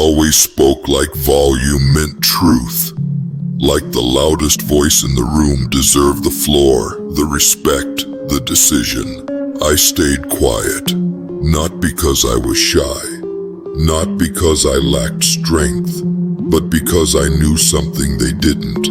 always spoke like volume meant truth. Like the loudest voice in the room deserved the floor, the respect, the decision. I stayed quiet, not because I was shy, not because I lacked strength, but because I knew something they didn't.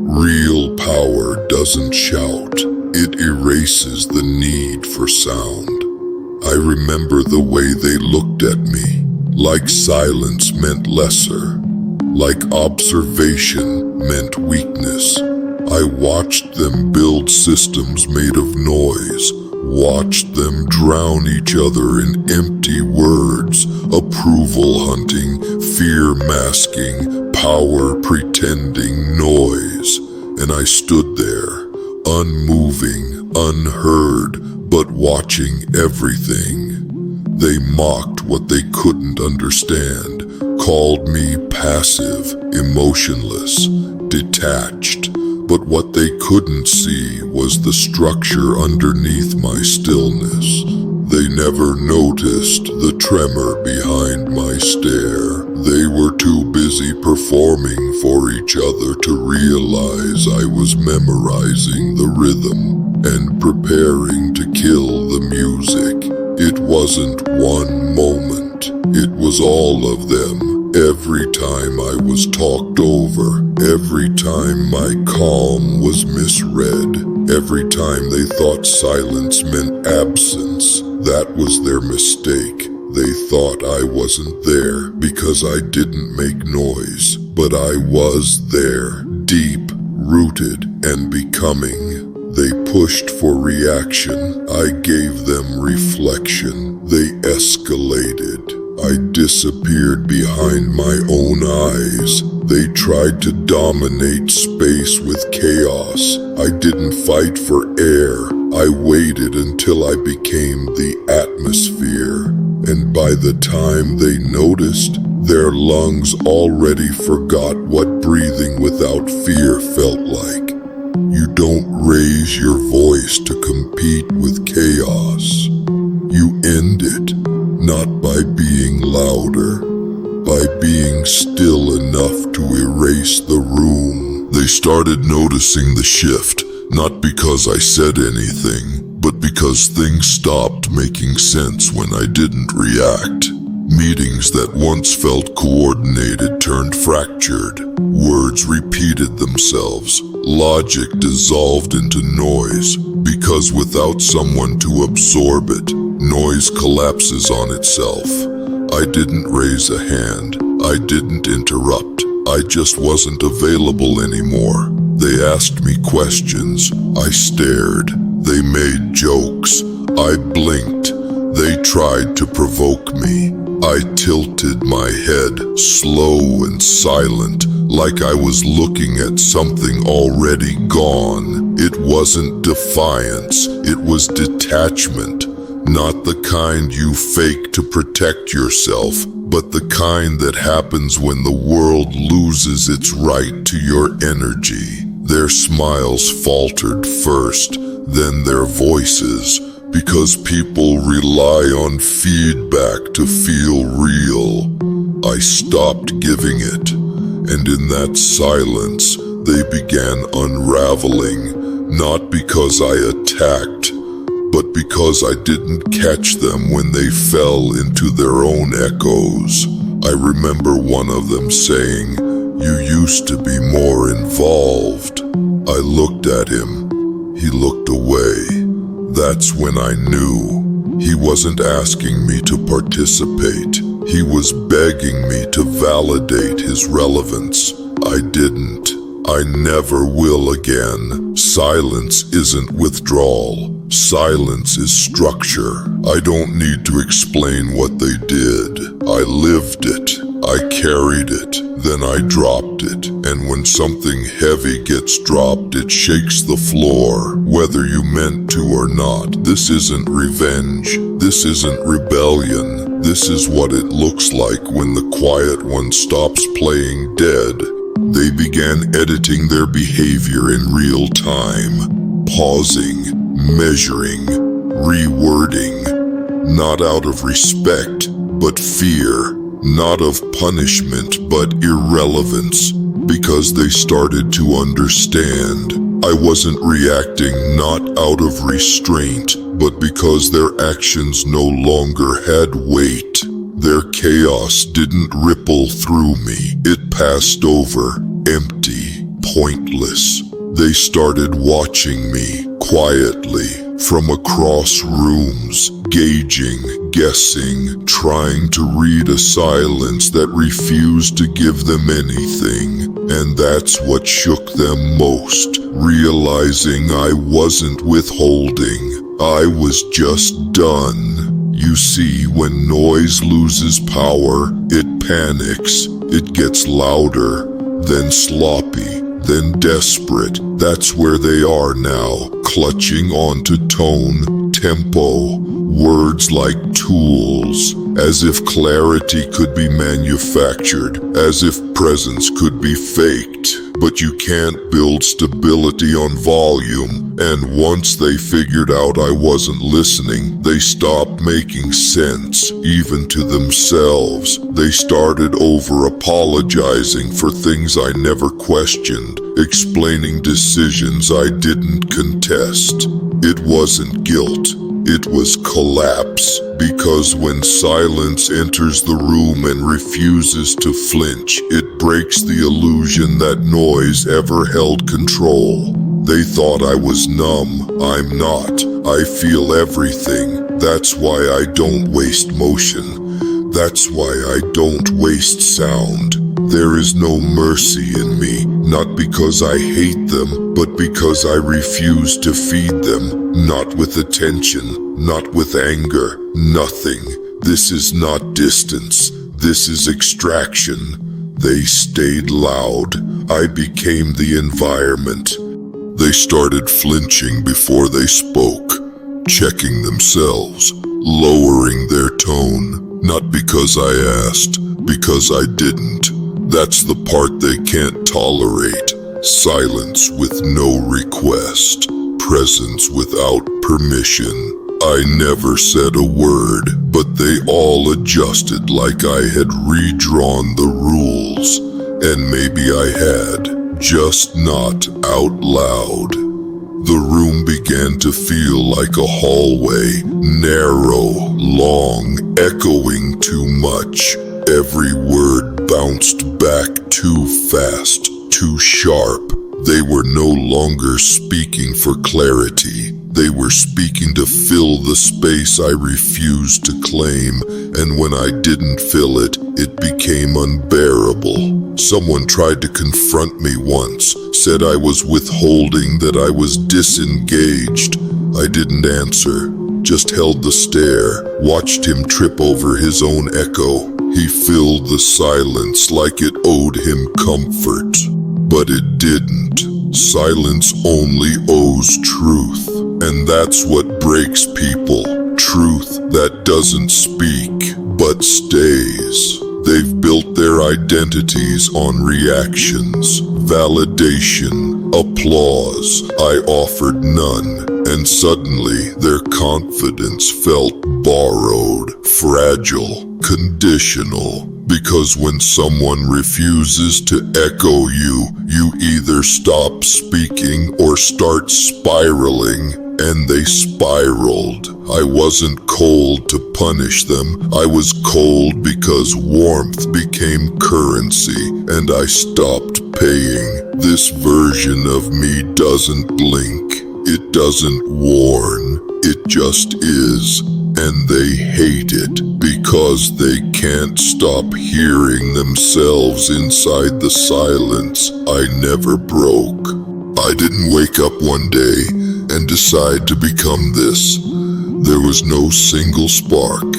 Real power doesn't shout, it erases the need for sound. I remember the way they looked at me, like silence meant lesser, like observation meant weakness. I watched them build systems made of noise, watched them drown each other in empty words, approval hunting, fear masking, power pretending noise. And I stood there, unmoving, unheard, but watching everything. They mocked what they couldn't understand, called me passive, emotionless, detached. But what they couldn't see was the structure underneath my stillness. They never noticed the tremor behind my stare. They were too busy performing for each other to realize I was memorizing the rhythm and preparing to kill the music. It wasn't one moment, it was all of them. Every time I was talked over, every time my calm was misread, every time they thought silence meant absence. That was their mistake. They thought I wasn't there because I didn't make noise, but I was there, deep, rooted, and becoming. They pushed for reaction. I gave them reflection. They escalated. I disappeared behind my own eyes. They tried to dominate space with chaos. I didn't fight for air. I waited until I became the atmosphere. And by the time they noticed, their lungs already forgot what breathing without fear felt like. You don't raise your voice to compete with chaos. You end it, not by being louder, by being still enough to erase the room. They started noticing the shift, not because I said anything, but because things stopped making sense when I didn't react. Meetings that once felt coordinated turned fractured. Words repeated themselves. Logic dissolved into noise, because without someone to absorb it, noise collapses on itself. I didn't raise a hand. I didn't interrupt. I just wasn't available anymore. They asked me questions. I stared. They made jokes. I blinked. They tried to provoke me. I tilted my head, slow and silent, like I was looking at something already gone. It wasn't defiance, it was detachment. Not the kind you fake to protect yourself, but the kind that happens when the world loses its right to your energy. Their smiles faltered first, then their voices, because people rely on feedback to feel real. I stopped giving it, and in that silence, they began unraveling, not because I attacked, but because I didn't catch them when they fell into their own echoes. I remember one of them saying, "You used to be more involved." I looked at him. He looked away. That's when I knew. He wasn't asking me to participate. He was begging me to validate his relevance. I didn't. I never will again. Silence isn't withdrawal. Silence is structure. I don't need to explain what they did. I lived it. I carried it. Then I dropped it. And when something heavy gets dropped, it shakes the floor, whether you meant to or not. This isn't revenge. This isn't rebellion. This is what it looks like when the quiet one stops playing dead. They began editing their behavior in real time, pausing, measuring, rewording, not out of respect, but fear. not of punishment but irrelevance, because they started to understand. I wasn't reacting not out of restraint, but because their actions no longer had weight. Their chaos didn't ripple through me. It passed over, empty, pointless. They started watching me, quietly, from across rooms, gauging, guessing, trying to read a silence that refused to give them anything. And that's what shook them most, realizing I wasn't withholding. I was just done. You see, when noise loses power, it panics. It gets louder, then sloppy, then desperate. That's where they are now, clutching onto tone, tempo, words like tools, as if clarity could be manufactured, as if presence could be faked. But you can't build stability on volume, and once they figured out I wasn't listening, they stopped making sense, even to themselves. They started over-apologizing for things I never questioned, explaining decisions I didn't contest. It wasn't guilt. It was collapse, because when silence enters the room and refuses to flinch, it breaks the illusion that noise ever held control. They thought I was numb. I'm not. I feel everything. That's why I don't waste motion. That's why I don't waste sound. There is no mercy in me, not because I hate them, but because I refuse to feed them, not with attention, not with anger, nothing. This is not distance, this is extraction. They stayed loud. I became the environment. They started flinching before they spoke, checking themselves, lowering their tone, not because I asked, because I didn't. That's the part they can't tolerate. Silence with no request. Presence without permission. I never said a word, but they all adjusted like I had redrawn the rules. And maybe I had, just not out loud. The room began to feel like a hallway, narrow, long, echoing too much. Every word bounced back too fast, too sharp. They were no longer speaking for clarity. They were speaking to fill the space I refused to claim, and when I didn't fill it, it became unbearable. Someone tried to confront me once, said I was withholding, that I was disengaged. I didn't answer, just held the stare, watched him trip over his own echo. He filled the silence like it owed him comfort. But it didn't. Silence only owes truth. And that's what breaks people. Truth that doesn't speak, but stays. They've built their identities on reactions, validation, applause. I offered none. And suddenly their confidence felt borrowed, fragile, conditional. Because when someone refuses to echo you, you either stop speaking or start spiraling. And they spiraled. I wasn't cold to punish them. I was cold because warmth became currency, and I stopped paying. This version of me doesn't blink. It doesn't warn. It just is. And they hate it because they can't stop hearing themselves inside the silence I never broke. I didn't wake up one day and decide to become this. There was no single spark,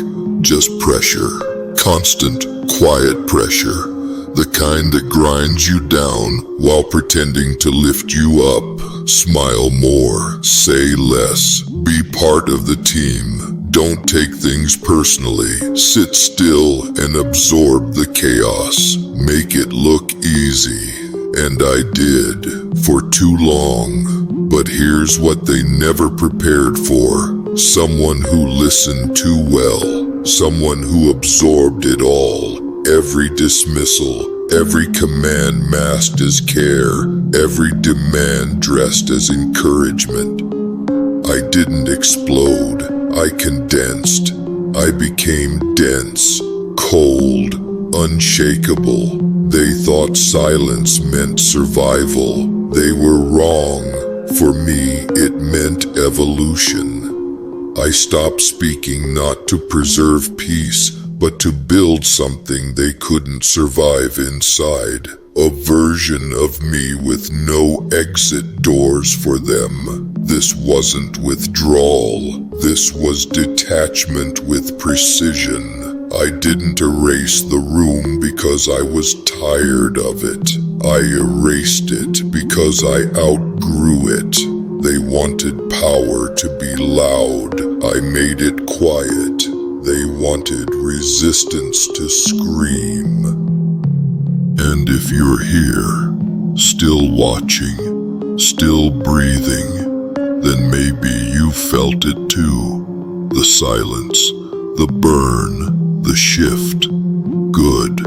just pressure. Constant, quiet pressure. The kind that grinds you down while pretending to lift you up. Smile more, say less, be part of the team. Don't take things personally. Sit still and absorb the chaos. Make it look easy. And I did, for too long. But here's what they never prepared for. Someone who listened too well. Someone who absorbed it all. Every dismissal, every command masked as care, every demand dressed as encouragement. I didn't explode, I condensed. I became dense, cold, unshakable. They thought silence meant survival. They were wrong. For me, it meant evolution. I stopped speaking not to preserve peace, but to build something they couldn't survive inside. A version of me with no exit doors for them. This wasn't withdrawal. This was detachment with precision. I didn't erase the room because I was tired of it. I erased it because I outgrew it. They wanted power to be loud. I made it quiet. They wanted resistance to scream. And if you're here, still watching, still breathing, then maybe you felt it too. The silence, the burn, the shift. Good.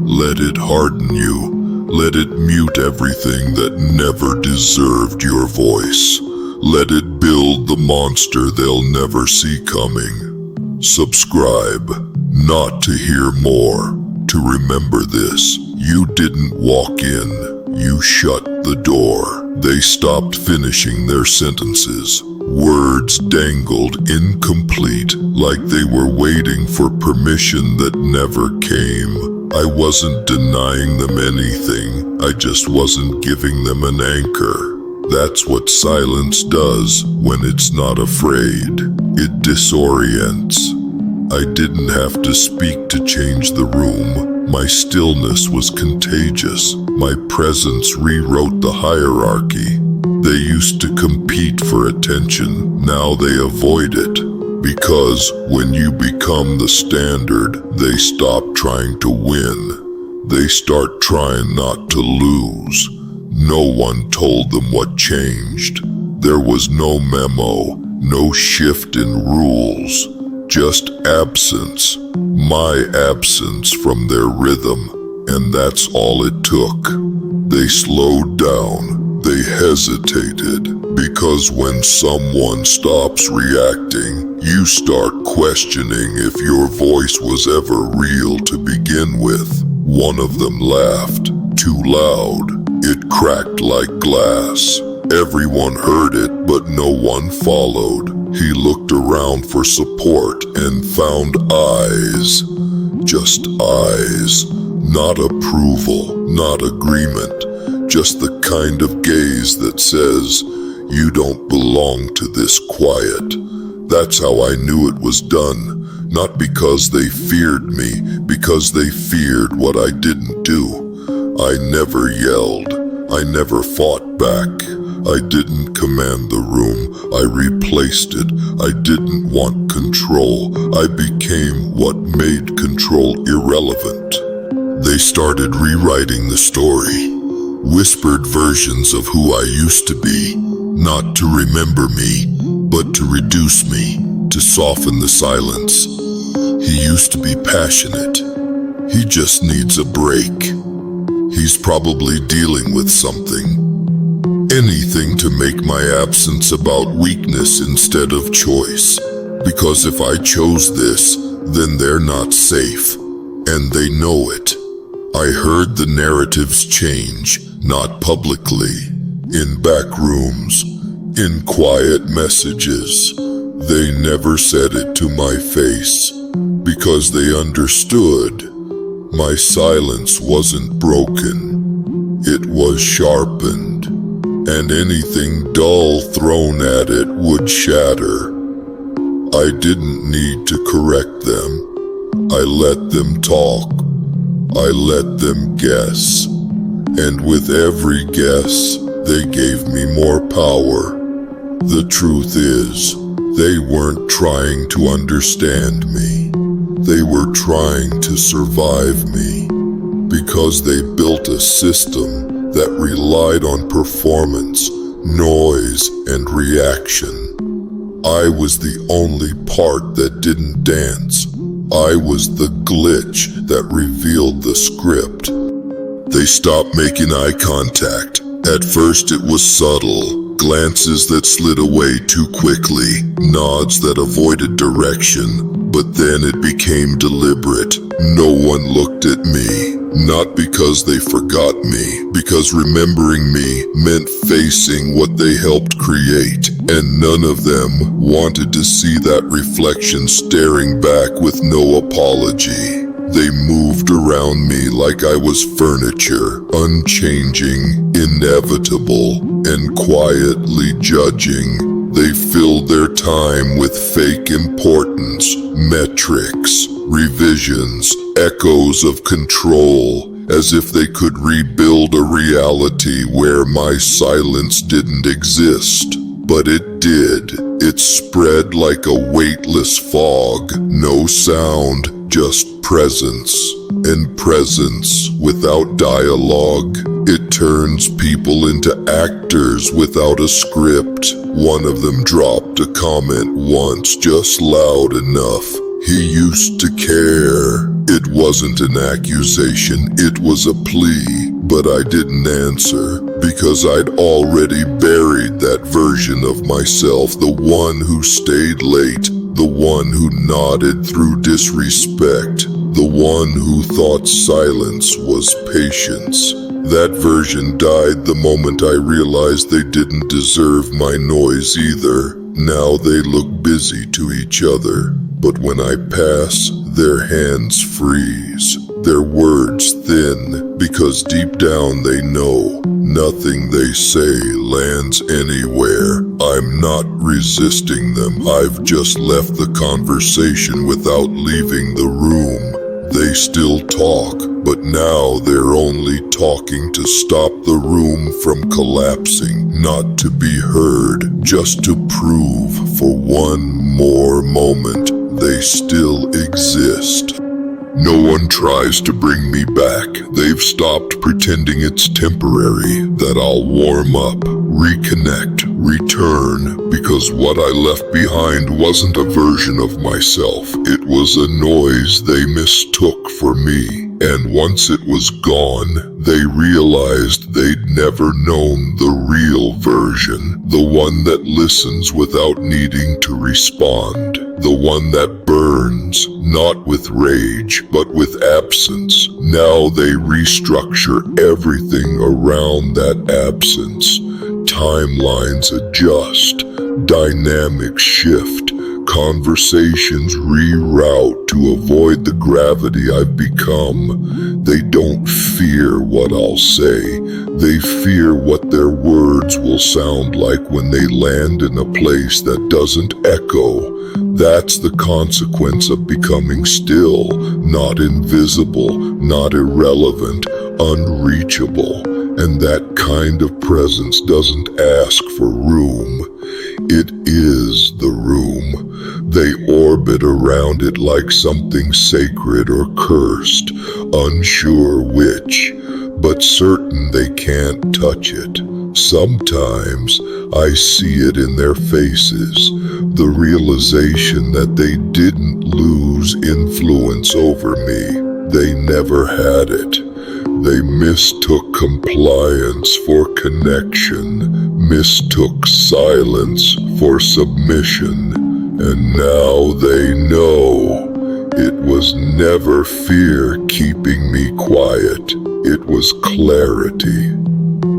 Let it harden you. Let it mute everything that never deserved your voice. Let it build the monster they'll never see coming. Subscribe, not to hear more, to remember this. You didn't walk in, you shut the door. They stopped finishing their sentences. Words dangled incomplete, like they were waiting for permission that never came. I wasn't denying them anything, I just wasn't giving them an anchor. That's what silence does when it's not afraid. It disorients. I didn't have to speak to change the room. My stillness was contagious. My presence rewrote the hierarchy. They used to compete for attention. Now they avoid it. Because when you become the standard, they stop trying to win. They start trying not to lose. No one told them what changed. There was no memo, no shift in rules. Just absence, my absence from their rhythm, and that's all it took. They slowed down, they hesitated, because when someone stops reacting, you start questioning if your voice was ever real to begin with. One of them laughed, too loud. It cracked like glass. Everyone heard it, but no one followed. He looked around for support and found eyes. Just eyes. Not approval, not agreement. Just the kind of gaze that says, "You don't belong to this quiet." That's how I knew it was done. Not because they feared me, because they feared what I didn't do. I never yelled. I never fought back. I didn't command the room, I replaced it. I didn't want control. I became what made control irrelevant. They started rewriting the story. Whispered versions of who I used to be. Not to remember me, but to reduce me, to soften the silence. He used to be passionate. He just needs a break. He's probably dealing with something. Anything to make my absence about weakness instead of choice. Because if I chose this, then they're not safe. And they know it. I heard the narratives change, not publicly. In back rooms, in quiet messages. They never said it to my face. Because they understood. My silence wasn't broken. It was sharpened. And anything dull thrown at it would shatter. I didn't need to correct them. I let them talk. I let them guess. And with every guess, they gave me more power. The truth is, they weren't trying to understand me. They were trying to survive me. Because they built a system that relied on performance, noise, and reaction. I was the only part that didn't dance. I was the glitch that revealed the script. They stopped making eye contact. At first it was subtle, glances that slid away too quickly, nods that avoided direction, but then it became deliberate. No one looked at me, not because they forgot me, because remembering me meant facing what they helped create, and none of them wanted to see that reflection staring back with no apology. They moved around me like I was furniture, unchanging, inevitable, and quietly judging. They filled their time with fake importance, metrics, revisions, echoes of control, as if they could rebuild a reality where my silence didn't exist. But it did. It spread like a weightless fog, no sound, just presence, and presence without dialogue. It turns people into actors without a script. One of them dropped a comment once, just loud enough. He used to care. It wasn't an accusation, it was a plea, but I didn't answer because I'd already buried that version of myself, the one who stayed late, the one who nodded through disrespect, the one who thought silence was patience. That version died the moment I realized they didn't deserve my noise either. Now they look busy to each other, but when I pass, their hands freeze, their words thin, because deep down they know nothing they say lands anywhere. I'm not resisting them, I've just left the conversation without leaving the room. They still talk, but now they're only talking to stop the room from collapsing, not to be heard, just to prove for one more moment they still exist. No one tries to bring me back. They've stopped pretending it's temporary, that I'll warm up, reconnect, return, because what I left behind wasn't a version of myself. It was a noise they mistook for me. And once it was gone, they realized they'd never known the real version, the one that listens without needing to respond, the one that burns, not with rage, but with absence. Now they restructure everything around that absence. Timelines adjust, dynamics shift, conversations reroute to avoid the gravity I've become. They don't fear what I'll say. They fear what their words will sound like when they land in a place that doesn't echo. That's the consequence of becoming still, not invisible, not irrelevant, unreachable. And that kind of presence doesn't ask for room. It is the room. They orbit around it like something sacred or cursed, unsure which, but certain they can't touch it. Sometimes I see it in their faces, the realization that they didn't lose influence over me. They never had it. They mistook compliance for connection, mistook silence for submission, and now they know. It was never fear keeping me quiet, it was clarity.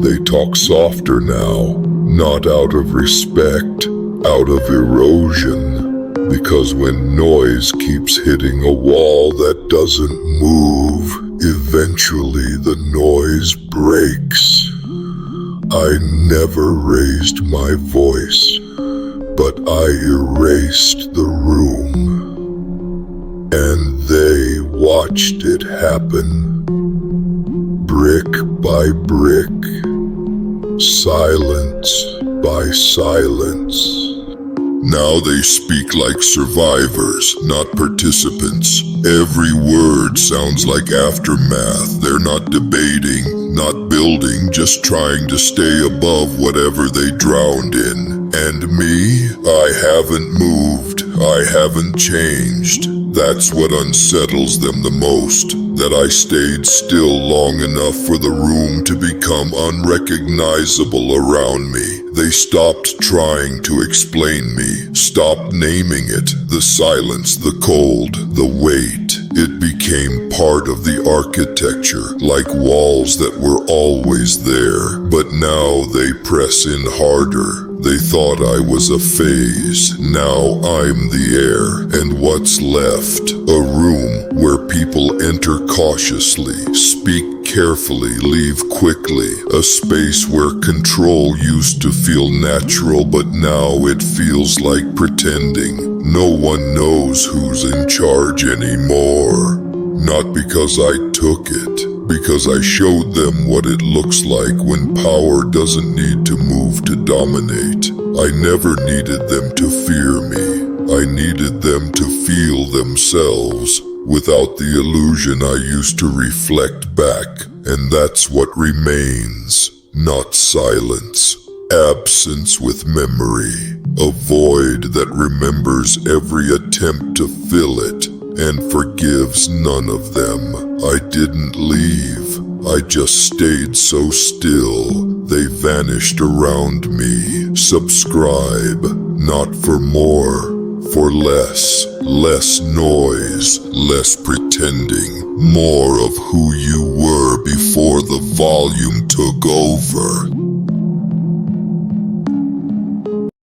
They talk softer now, not out of respect, out of erosion, because when noise keeps hitting a wall that doesn't move, eventually the noise breaks. I never raised my voice, but I erased the room. And they watched it happen, brick by brick, silence by silence. Now they speak like survivors, not participants. Every word sounds like aftermath. They're not debating, not building, just trying to stay above whatever they drowned in. And me, I haven't moved, I haven't changed. That's what unsettles them the most, that I stayed still long enough for the room to become unrecognizable around me. They stopped trying to explain me, stopped naming it, the silence, the cold, the weight. It became part of the architecture, like walls that were always there, but now they press in harder. They thought I was a phase, now I'm the air, and what's left? A room where people enter cautiously, speak carefully, leave quickly. A space where control used to feel natural, but now it feels like pretending. No one knows who's in charge anymore. Not because I took it, because I showed them what it looks like when power doesn't need to move to dominate. I never needed them to fear me. I needed them to feel themselves without the illusion I used to reflect back. And that's what remains, not silence. Absence with memory. A void that remembers every attempt to fill it and forgives none of them. I didn't leave. I just stayed so still. They vanished around me. Subscribe, not for more, for less. Less noise, less pretending, more of who you were before the volume took over.